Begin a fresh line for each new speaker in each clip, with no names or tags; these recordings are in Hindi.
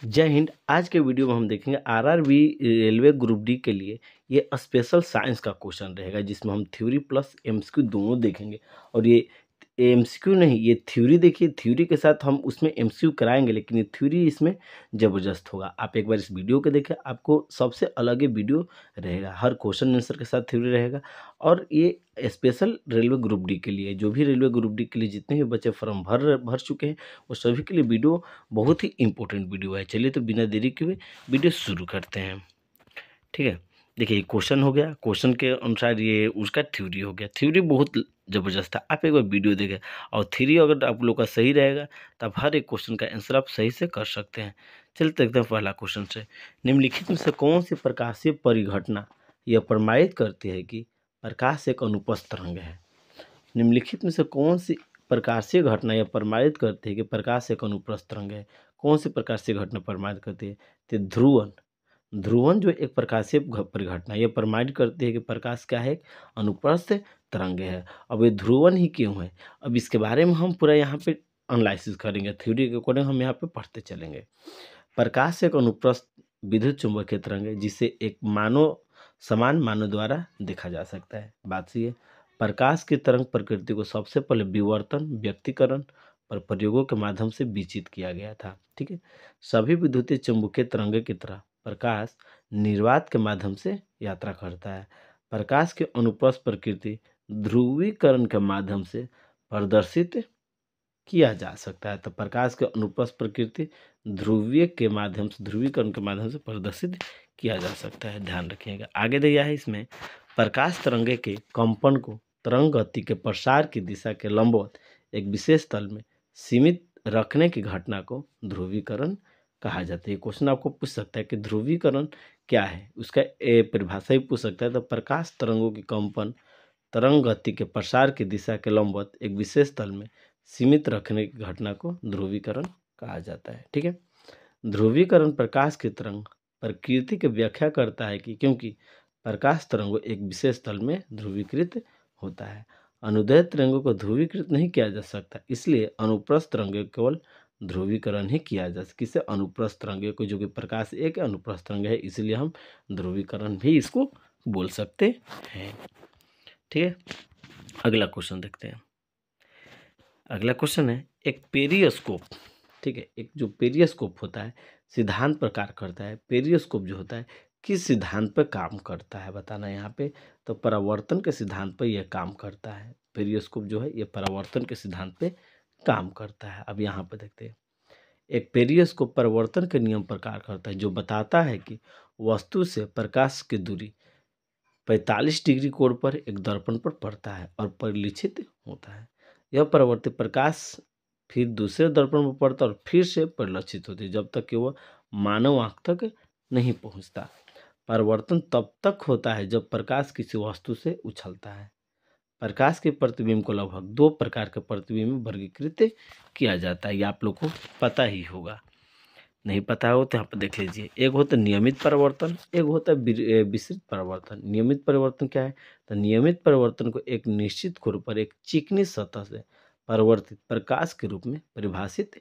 जय हिंद। आज के वीडियो में हम देखेंगे आरआरबी रेलवे ग्रुप डी के लिए ये स्पेशल साइंस का क्वेश्चन रहेगा, जिसमें हम थ्योरी प्लस एमसीक्यू दोनों देखेंगे। और ये एमसीक्यू नहीं, ये थ्योरी देखिए, थ्योरी के साथ हम उसमें एमसीक्यू कराएंगे, लेकिन ये थ्योरी इसमें ज़बरदस्त होगा। आप एक बार इस वीडियो को देखें, आपको सबसे अलग ही वीडियो रहेगा। हर क्वेश्चन आंसर के साथ थ्योरी रहेगा। और ये स्पेशल रेलवे ग्रुप डी के लिए, जो भी रेलवे ग्रुप डी के लिए जितने भी बच्चे फॉर्म भर चुके हैं, वो सभी के लिए वीडियो बहुत ही इंपॉर्टेंट वीडियो है। चलिए तो बिना देरी के हुए वीडियो शुरू करते हैं। ठीक है, देखिए ये क्वेश्चन हो गया, क्वेश्चन के अनुसार ये उसका थ्योरी हो गया। थ्योरी बहुत ज़बरदस्त था, आप एक बार वीडियो देखें। और थ्योरी अगर आप लोग का सही रहेगा तो आप हर एक क्वेश्चन का आंसर आप सही से कर सकते हैं। चलिए तो एकदम पहला क्वेश्चन से, निम्नलिखित में से कौन सी प्रकाशीय परिघटना यह प्रमाणित करती है कि प्रकाश एक अनुपस्थ तरंग है। निम्नलिखित में से कौन सी प्रकाशीय घटना यह प्रमाणित करती है कि प्रकाश एक अनुप्रस्थ तरंग है। कौन सी प्रकाशीय घटना प्रमाणित करती है? तो ध्रुवन। ध्रुवन जो एक प्रकाशीय परिघटना यह प्रमाणित करती है कि प्रकाश क्या है, एक अनुप्रस्थ तरंग है। अब ये ध्रुवन ही क्यों है, अब इसके बारे में हम पूरा यहाँ पे एनालिसिस करेंगे। थ्योरी के अकॉर्डिंग हम यहाँ पे पढ़ते चलेंगे। प्रकाश एक अनुप्रस्थ विद्युत चुंबकीय तरंग है, जिसे एक समान मानव द्वारा देखा जा सकता है। बात सही है। प्रकाश की तरंग प्रकृति को सबसे पहले विवर्तन, व्यक्तीकरण पर प्रयोगों के माध्यम से विचित किया गया था। ठीक है, सभी विद्युतीय चुंबकीय तरंगे की तरह प्रकाश निर्वात के माध्यम से यात्रा करता है। प्रकाश की अनुप्रस्थ प्रकृति ध्रुवीकरण के माध्यम से प्रदर्शित किया जा सकता है। तो प्रकाश के अनुप्रस्थ प्रकृति ध्रुवीकरण के माध्यम से प्रदर्शित किया जा सकता है। ध्यान रखिएगा। आगे दिया है इसमें, प्रकाश तरंगे के कंपन को तरंग गति के प्रसार की दिशा के लंबवत एक विशेष तल में सीमित रखने की घटना को ध्रुवीकरण कहा जाता है। ये क्वेश्चन आपको पूछ सकता है कि ध्रुवीकरण क्या है, उसका परिभाषा ही पूछ सकता है। तो प्रकाश तरंगों की कंपन तरंग गति के प्रसार की दिशा के लंबवत एक विशेष तल में सीमित रखने की घटना को ध्रुवीकरण कहा जाता है। ठीक है, ध्रुवीकरण प्रकाश की तरंग प्रकृति की व्याख्या करता है कि क्योंकि प्रकाश तरंगों एक विशेष तल में ध्रुवीकृत होता है। अनुदैर्ध्य तरंगों को ध्रुवीकृत नहीं किया जा सकता, इसलिए अनुप्रस्थ तरंगों केवल ध्रुवीकरण ही किया जा सकता। किसे? अनुप्रस्थ तरंगों को, जो कि प्रकाश एक अनुप्रस्थ तरंग है, इसलिए हम ध्रुवीकरण भी इसको बोल सकते हैं। ठीक है, अगला क्वेश्चन देखते हैं। अगला क्वेश्चन है, एक पेरियोस्कोप। ठीक है, एक जो पेरियोस्कोप होता है सिद्धांत पर कार्य करता है। पेरियोस्कोप जो होता है किस सिद्धांत पर काम करता है, बताना यहाँ पे। तो परावर्तन के सिद्धांत पर यह काम करता है। पेरियोस्कोप जो है ये परावर्तन के सिद्धांत पे काम करता है। अब यहाँ पे देखते हैं, एक पेरियोस्कोप परावर्तन के नियम पर कार्य करता है, जो बताता है कि वस्तु से प्रकाश की दूरी 45 डिग्री कोण पर एक दर्पण पर पड़ता है और परिलक्षित होता है। यह परावर्तित प्रकाश फिर दूसरे दर्पण पर पड़ता है और फिर से परिलक्षित होती है, जब तक कि वह मानव आंख तक नहीं पहुंचता। परावर्तन तब तक होता है जब प्रकाश किसी वस्तु से उछलता है। प्रकाश के प्रतिबिंब को लगभग 2 प्रकार के प्रतिबिंब में वर्गीकृत किया जाता है। ये आप लोग को पता ही होगा, नहीं पता हो तो यहाँ पर देख लीजिए। एक होता है नियमित परिवर्तन, एक होता है विस्तृत परिवर्तन। नियमित परिवर्तन क्या है? तो नियमित परिवर्तन को एक निश्चित कोण पर एक चिकनी सतह से परिवर्तित प्रकाश के रूप में परिभाषित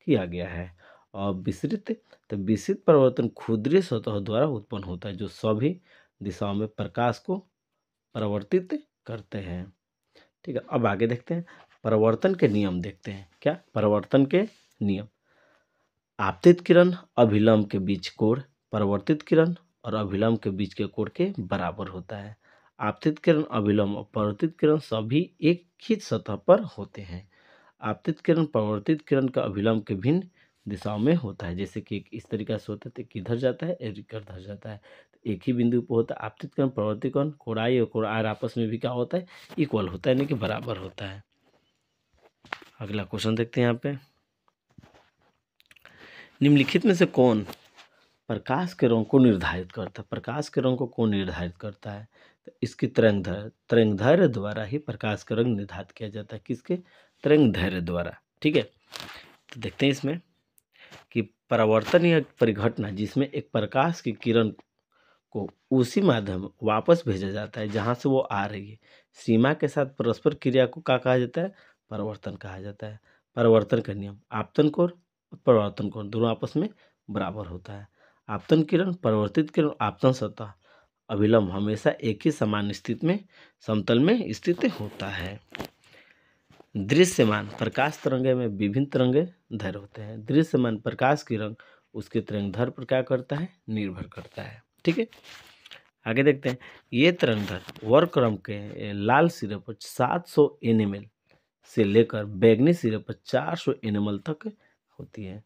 किया गया है। और विस्तृत परिवर्तन क्षुद्रीय सतह द्वारा उत्पन्न होता है, जो सभी दिशाओं में प्रकाश को परिवर्तित करते हैं। ठीक है, अब आगे देखते हैं, परिवर्तन के नियम देखते हैं। क्या परिवर्तन के नियम? आपतित किरण अभिलंब के बीच कोण परावर्तित किरण और अभिलंब के बीच के कोण के बराबर होता है। आपतित किरण, अभिलंब और परावर्तित किरण सभी एक ही सतह पर होते हैं। आपतित किरण परावर्तित किरण का अभिलंब के भिन्न दिशाओं में होता है। जैसे कि इस तरीके से होता है, तो किधर जाता है, इधर जाता है। तो एक ही बिंदु पर होता है। आपतित किरण परावर्तित किरण कोण आई और कोण आर आपस में भी क्या होता है, इक्वल होता है, यानी कि बराबर होता है। अगला क्वेश्चन देखते हैं यहाँ पे, निम्नलिखित में से कौन प्रकाश के रंग को निर्धारित करता है? प्रकाश के रंग को कौन निर्धारित करता है? तो इसकी तरंगदैर्घ्य द्वारा ही प्रकाश का रंग निर्धारित किया जाता है। किसके? तरंगदैर्घ्य द्वारा। ठीक है, तो देखते हैं इसमें कि परावर्तन या परिघटना जिसमें एक प्रकाश की किरण को उसी माध्यम वापस भेजा जाता है जहाँ से वो आ रही है। सीमा के साथ परस्पर क्रिया को क्या कहा जाता है? परावर्तन कहा जाता है। परावर्तन का नियम, आपतन कोण और परावर्तन कोण दोनों आपस में बराबर होता है। आपतन किरण, परावर्तित किरण, आपतन सतह, अभिलंब हमेशा एक ही समान स्थिति में समतल में स्थित होता है। दृश्यमान प्रकाश तरंगे में विभिन्न तरंगे दैर्घ्य होते हैं। दृश्यमान प्रकाश की रंग उसके तरंगदैर्घ्य पर क्या करता है, निर्भर करता है। ठीक है, आगे देखते हैं। ये तरंगदैर्घ्य वर्णक्रम के लाल सिरे पर 700 nml से लेकर बैंगनी सिरे पर 400 nml तक होती है।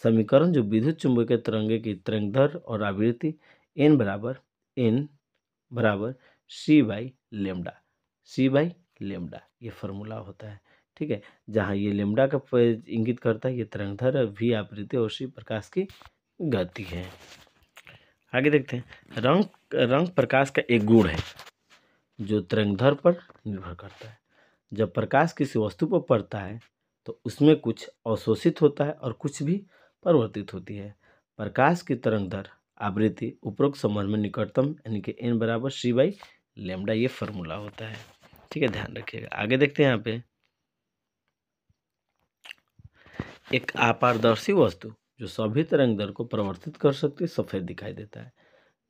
समीकरण जो विद्युत चुंबकीय तरंगे की तरंगदैर्घ्य और आवृत्ति n बराबर c by lambda, c by lambda ये फार्मूला होता है। ठीक है, जहाँ ये लेमडा का इंगित करता है ये तरंगदैर्घ्य, v आवृत्ति और c प्रकाश की गति है। आगे देखते हैं। रंग प्रकाश का एक गुण है जो तरंगदैर्घ्य पर निर्भर करता है। जब प्रकाश किसी वस्तु पर पड़ता है तो उसमें कुछ अवशोषित होता है और कुछ भी परावर्तित होती है। प्रकाश की तरंगदैर्घ्य आवृत्ति उपरोक्त संबंध में निकटतम यानी कि n बराबर c बाई लेमडा ये फार्मूला होता है। ठीक है, ध्यान रखिएगा। आगे देखते हैं। यहाँ पे एक अपारदर्शी वस्तु जो सभी तरंगदैर्घ्य को परावर्तित कर सकती है सफेद दिखाई देता है।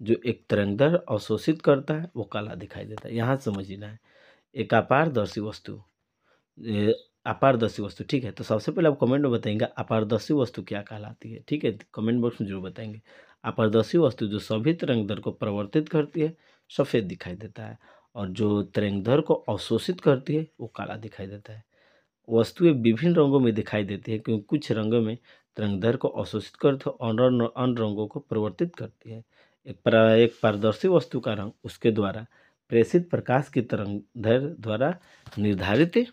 जो एक तरंगदैर्घ्य अवशोषित करता है वो काला दिखाई देता है। यहाँ समझना है। एक अपारदर्शी वस्तु, अपारदर्शी वस्तु। ठीक है, तो सबसे पहले आप कमेंट में बताएंगे अपारदर्शी वस्तु क्या कहलाती है। ठीक है, कमेंट बॉक्स में जरूर बताएंगे। अपारदर्शी वस्तु जो सभी तरंगदैर्घ्य को परावर्तित करती है सफेद दिखाई देता है, और जो तरंगदैर्घ्य को अवशोषित करती है वो काला दिखाई देता है। वस्तुएं विभिन्न रंगों में दिखाई देती है क्योंकि कुछ रंगों में तरंगदैर्घ्य को अवशोषित करती है और अन्य रंगों को परिवर्तित करती है। एक पारदर्शी वस्तु का रंग उसके द्वारा प्रेषित प्रकाश की तरंगदैर्घ्य द्वारा निर्धारित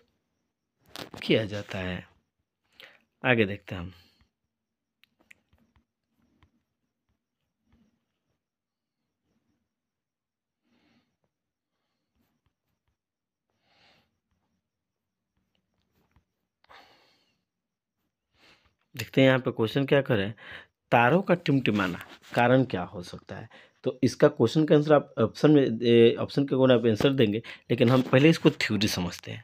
किया जाता है। आगे देखते हैं हम। देखते हैं यहाँ पे क्वेश्चन क्या करें। तारों का टिमटिमाना कारण क्या हो सकता है। तो इसका क्वेश्चन का आंसर आप ऑप्शन के अकॉर्डिंग आप आंसर देंगे, लेकिन हम पहले इसको थ्योरी समझते हैं।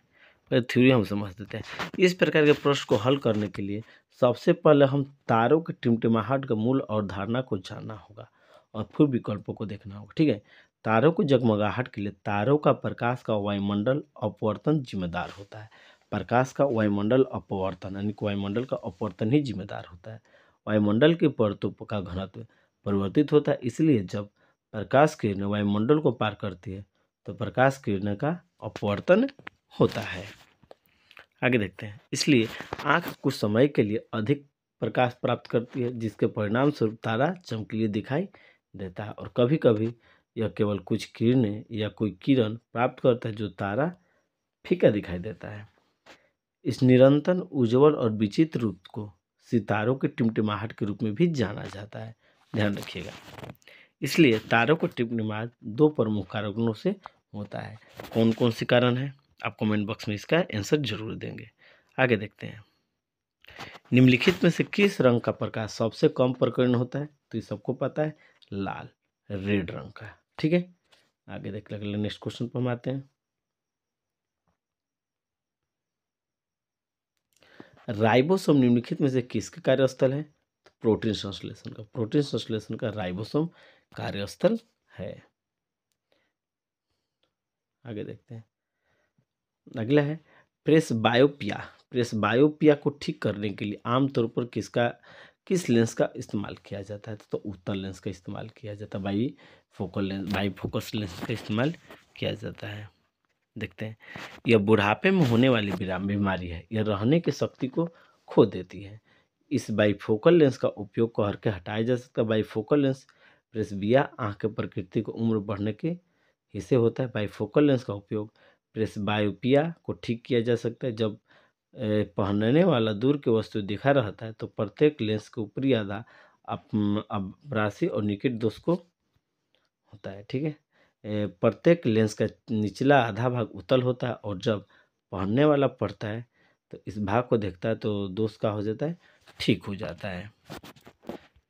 पहले थ्योरी हम समझ देते हैं। इस प्रकार के प्रश्न को हल करने के लिए सबसे पहले हम तारों के टिमटिमाहट का मूल और धारणा को जानना होगा और फिर विकल्पों को देखना होगा। ठीक है, तारों को जगमगाहट के लिए तारों का प्रकाश का वायुमंडल अपवर्तन जिम्मेदार होता है। प्रकाश का वायुमंडल अपवर्तन यानी कि वायुमंडल का अपवर्तन ही जिम्मेदार होता है। वायुमंडल की परतों का घनत्व परिवर्तित होता है, इसलिए जब प्रकाश किरणें वायुमंडल को पार करती है तो प्रकाश किरणें का अपवर्तन होता है। आगे देखते हैं। इसलिए आँख कुछ समय के लिए अधिक प्रकाश प्राप्त करती है जिसके परिणाम स्वरूप तारा चमकीले दिखाई देता है, और कभी कभी यह केवल कुछ किरणें या कोई किरण प्राप्त करता है जो तारा फीका दिखाई देता है। इस निरंतर उज्ज्वल और विचित्र रूप को सितारों की टिमटिमाहट के रूप में भी जाना जाता है। ध्यान रखिएगा। इसलिए तारों को टिमटिमाहट दो प्रमुख कारणों से होता है। कौन कौन से कारण है आप कमेंट बॉक्स में इसका आंसर जरूर देंगे। आगे देखते हैं। निम्नलिखित में से किस रंग का प्रकाश सबसे कम प्रकीर्ण होता है। तो ये सबको पता है, लाल रेड रंग का। ठीक है, आगे देख लेंगे। नेक्स्ट क्वेश्चन पर हम आते हैं। राइबोसोम निम्नलिखित में से किसका कार्यस्थल है। तो प्रोटीन संश्लेषण का। प्रोटीन संश्लेषण का राइबोसोम कार्यस्थल है। आगे देखते हैं। अगला है प्रेसबायोपिया। प्रेसबायोपिया को ठीक करने के लिए आमतौर पर किस लेंस का इस्तेमाल किया जाता है। तो उत्तल लेंस का इस्तेमाल किया जाता है। बाईफोकस लेंस का इस्तेमाल किया जाता है। देखते हैं। यह बुढ़ापे में होने वाली बीमारी है। यह रहने की शक्ति को खो देती है। इस बाईफोकल लेंस का उपयोग करके हटाया जा सकता है। बाईफोकल लेंस प्रेसबिया आँख के प्रकृति को उम्र बढ़ने के हिस्से होता है। बाईफोकल लेंस का उपयोग प्रेसबायोपिया को ठीक किया जा सकता है। जब पहनने वाला दूर की वस्तु दिखा रहता है तो प्रत्येक लेंस के ऊपरी आधा अब्रासी और निकट दोष को होता है। ठीक है, प्रत्येक लेंस का निचला आधा भाग उत्तल होता है और जब पहनने वाला पड़ता है तो इस भाग को देखता है तो दोष का हो जाता है, ठीक हो जाता है।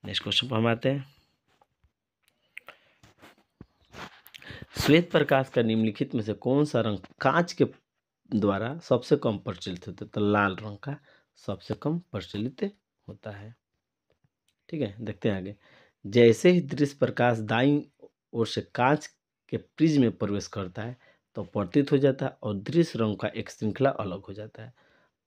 नेक्स्ट क्वेश्चन पर हम आते हैं। श्वेत प्रकाश का निम्नलिखित में से कौन सा रंग कांच के द्वारा सबसे कम प्रचलित होता है। तो लाल रंग का सबसे कम प्रचलित होता है। ठीक है, देखते हैं आगे। जैसे ही दृश्य प्रकाश दाईं ओर से कांच के प्रिज्म में प्रवेश करता है तो प्रतीत हो जाता है और दृश्य रंग का एक श्रृंखला अलग हो जाता है।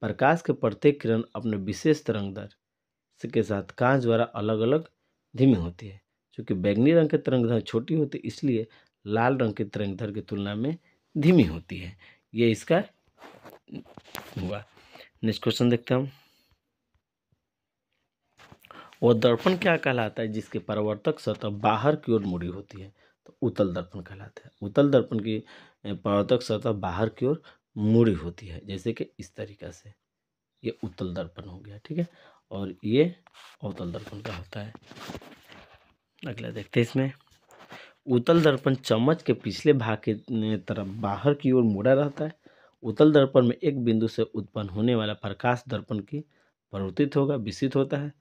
प्रकाश के प्रत्येक किरण अपने विशेष तरंगदैर्घ्य के साथ कांच द्वारा अलग अलग धीमी होती है। चूंकि बैंगनी रंग की तरंगदैर्घ्य छोटी होती है इसलिए लाल रंग की तरंगदैर्घ्य की तुलना में धीमी होती है। ये इसका हुआ। नेक्स्ट क्वेश्चन देखते हैं हम। वो दर्पण क्या कहलाता है जिसकी परावर्तक सतह बाहर की ओर मुड़ी होती है? तो उत्तल दर्पण कहलाता है। उत्तल दर्पण की परावर्तक सतह बाहर की ओर मुड़ी होती है, जैसे कि इस तरीका से। ये उत्तल दर्पण हो गया, ठीक है। और ये अवतल दर्पण का होता है। अगला देखते हैं इसमें। उत्तल दर्पण चम्मच के पिछले भाग की तरफ बाहर की ओर मुड़ा रहता है। उत्तल दर्पण में एक बिंदु से उत्पन्न होने वाला प्रकाश दर्पण की परावर्तित होगा, विसित होता है।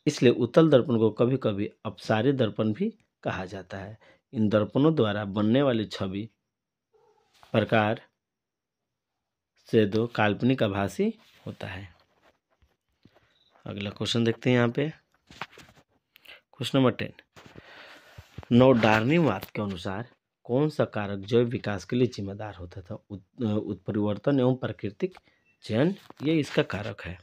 इसलिए उत्तल दर्पण को कभी कभी अपसारी दर्पण भी कहा जाता है। इन दर्पणों द्वारा बनने वाली छवि प्रकार से दो काल्पनिक आभासी होता है। अगला क्वेश्चन देखते हैं यहाँ पे। Question number 10। नवडार्नीवाद के अनुसार कौन सा कारक जैव विकास के लिए जिम्मेदार होता था? उत्परिवर्तन एवं प्राकृतिक चयन, ये इसका कारक है,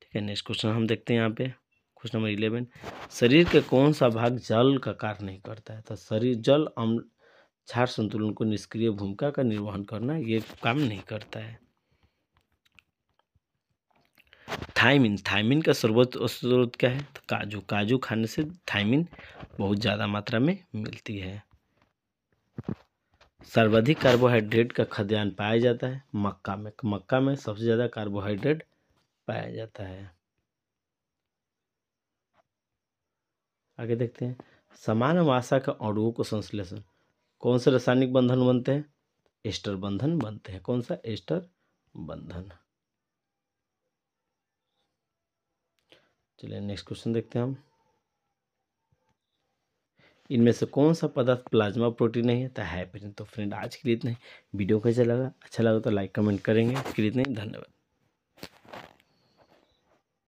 ठीक है। नेक्स्ट क्वेश्चन हम देखते हैं यहाँ पे। Question number 11। शरीर के कौन सा भाग जल का कार्य नहीं करता है? तो शरीर जल अम्ल क्षार संतुलन को निष्क्रिय भूमिका का निर्वहन करना, ये काम नहीं करता है। थायमिन का सर्वोच्च स्रोत क्या है? तो काजू खाने से थायमिन बहुत ज़्यादा मात्रा में मिलती है। सर्वाधिक कार्बोहाइड्रेट का खाद्यान्न पाया जाता है मक्का में सबसे ज़्यादा कार्बोहाइड्रेट पाया जाता है। आगे देखते हैं। समान मात्रा का अणुओं को संश्लेषण कौन से रासायनिक बंधन बनते हैं? एस्टर बंधन बनते हैं। कौन सा? एस्टर बंधन। चलिए नेक्स्ट क्वेश्चन देखते हैं हम। इनमें से कौन सा पदार्थ प्लाज्मा प्रोटीन नहीं है? तो हेपेरिन। तो फ्रेंड आज के लिए इतना ही। वीडियो कैसा लगा? अच्छा लगा तो लाइक कमेंट करेंगे। आज के लिए इतना ही, धन्यवाद।